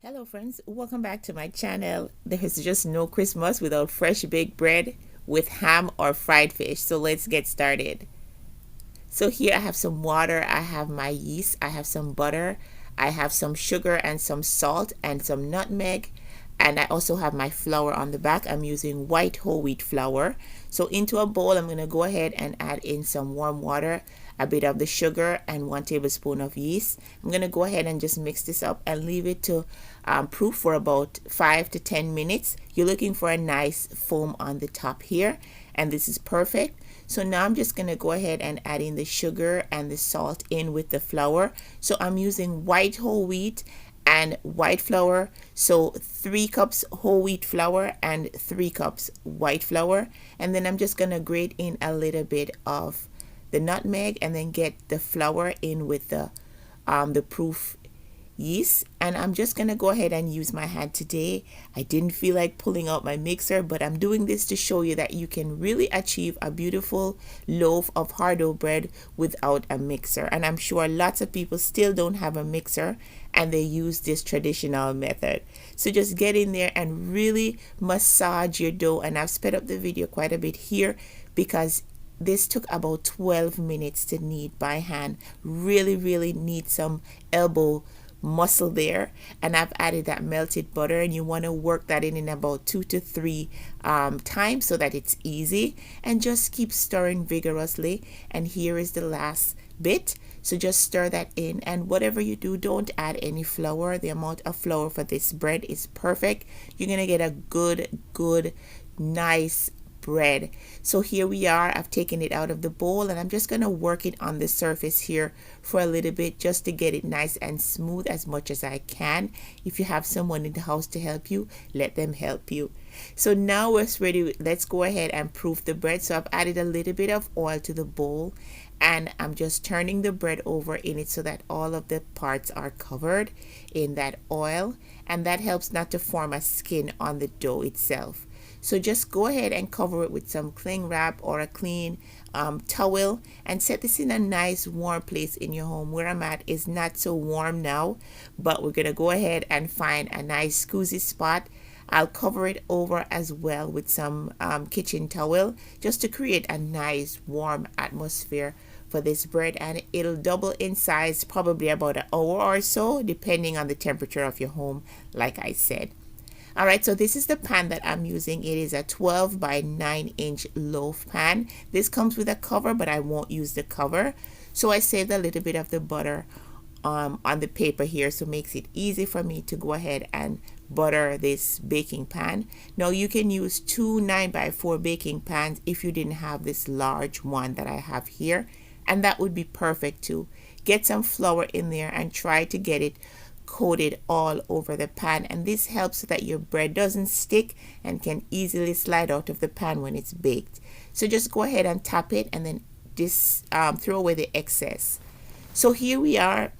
Hello friends, welcome back to my channel. There is just no Christmas without fresh baked bread with ham or fried fish. So let's get started. So here I have some water, I have my yeast, I have some butter, I have some sugar and some salt and some nutmeg. And I also have my flour on the back. I'm using white whole wheat flour. So into a bowl, I'm going to go ahead and add in some warm water, a bit of the sugar, and 1 tablespoon of yeast. I'm going to go ahead and just mix this up and leave it to proof for about 5 to 10 minutes. You're looking for a nice foam on the top here, and this is perfect. So now I'm just going to go ahead and add in the sugar and the salt in with the flour. So I'm using white whole wheat and white flour, so 3 cups whole wheat flour and 3 cups white flour. And then I'm just gonna grate in a little bit of the nutmeg and then get the flour in with the proof yeast. And I'm just gonna go ahead and use my hand today. I didn't feel like pulling out my mixer, but I'm doing this to show you that you can really achieve a beautiful loaf of hard dough bread without a mixer. And I'm sure lots of people still don't have a mixer and they use this traditional method. So just get in there and really massage your dough. And I've sped up the video quite a bit here because this took about 12 minutes to knead by hand. Really need some elbow muscle there. And I've added that melted butter, and you want to work that in about 2 to 3 times so that it's easy. And just keep stirring vigorously. And here is the last bit. So just stir that in, and whatever you do, don't add any flour. The amount of flour for this bread is perfect. You're gonna get a good nice bread. So here we are. I've taken it out of the bowl, and I'm just gonna work it on the surface here for a little bit just to get it nice and smooth as much as I can. If you have someone in the house to help you, let them help you. So now it's ready. Let's go ahead and proof the bread. So I've added a little bit of oil to the bowl, and I'm just turning the bread over in it so that all of the parts are covered in that oil, and that helps not to form a skin on the dough itself. So just go ahead and cover it with some cling wrap or a clean towel, and set this in a nice warm place in your home. Where I'm at is not so warm now, but we're gonna go ahead and find a nice cozy spot. I'll cover it over as well with some kitchen towel just to create a nice warm atmosphere for this bread, and it'll double in size probably about an hour or so depending on the temperature of your home, like I said. Alright, so this is the pan that I'm using. It is a 12 by 9 inch loaf pan. This comes with a cover, but I won't use the cover. So I saved a little bit of the butter on the paper here, so it makes it easy for me to go ahead and butter this baking pan. Now you can use 2 9 by 4 baking pans if you didn't have this large one that I have here, and that would be perfect too. Get some flour in there and try to get it coated all over the pan, and this helps so that your bread doesn't stick and can easily slide out of the pan when it's baked. So just go ahead and tap it, and then throw away the excess. So here we are.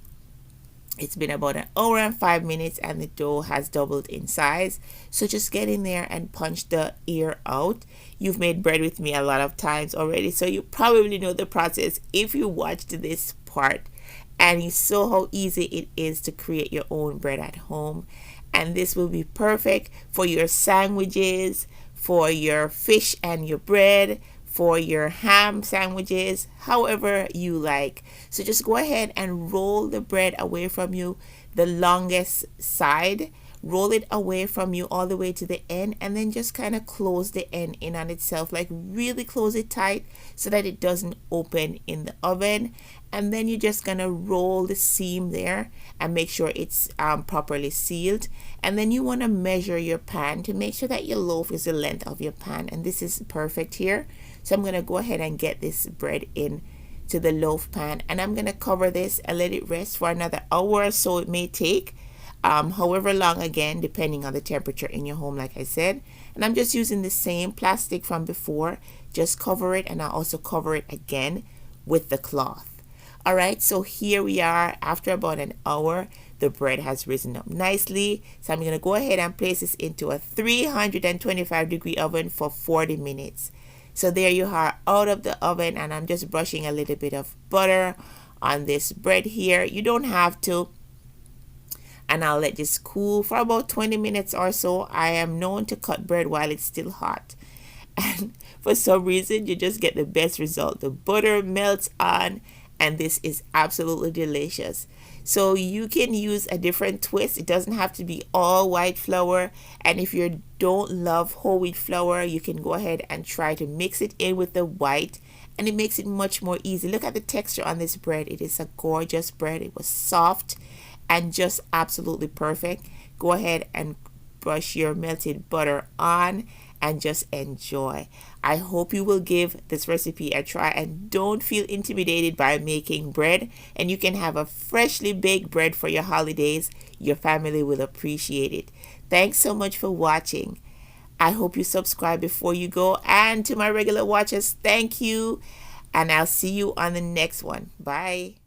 It's been about an hour and 5 minutes, and the dough has doubled in size. So just get in there and punch the ear out. You've made bread with me a lot of times already, so you probably know the process if you watched this part. And you saw how easy it is to create your own bread at home. And this will be perfect for your sandwiches, for your fish and your bread, for your ham sandwiches, however you like. So just go ahead and roll the bread away from you, the longest side. Roll it away from you all the way to the end, and then just kind of close the end in on itself, like really close it tight so that it doesn't open in the oven. And then you're just gonna roll the seam there and make sure it's properly sealed. And then you want to measure your pan to make sure that your loaf is the length of your pan, and this is perfect here. So I'm gonna go ahead and get this bread in to the loaf pan, and I'm gonna cover this and let it rest for another hour or so. It may take however long, again depending on the temperature in your home, like I said. And I'm just using the same plastic from before. Just cover it, and I'll also cover it again with the cloth. Alright, so here we are. After about an hour, the bread has risen up nicely. So I'm going to go ahead and place this into a 325-degree oven for 40 minutes. So there you are, out of the oven, and I'm just brushing a little bit of butter on this bread here. You don't have to. and I'll let this cool for about 20 minutes or so. I am known to cut bread while it's still hot. And for some reason, you just get the best result. The butter melts on, and this is absolutely delicious. So you can use a different twist. It doesn't have to be all white flour. And if you don't love whole wheat flour, you can go ahead and try to mix it in with the white, and it makes it much more easy. Look at the texture on this bread. It is a gorgeous bread. It was soft and just absolutely perfect. Go ahead and brush your melted butter on and just enjoy. I hope you will give this recipe a try and don't feel intimidated by making bread, and you can have a freshly baked bread for your holidays. Your family will appreciate it. Thanks so much for watching. I hope you subscribe before you go, and to my regular watchers, thank you, and I'll see you on the next one. Bye.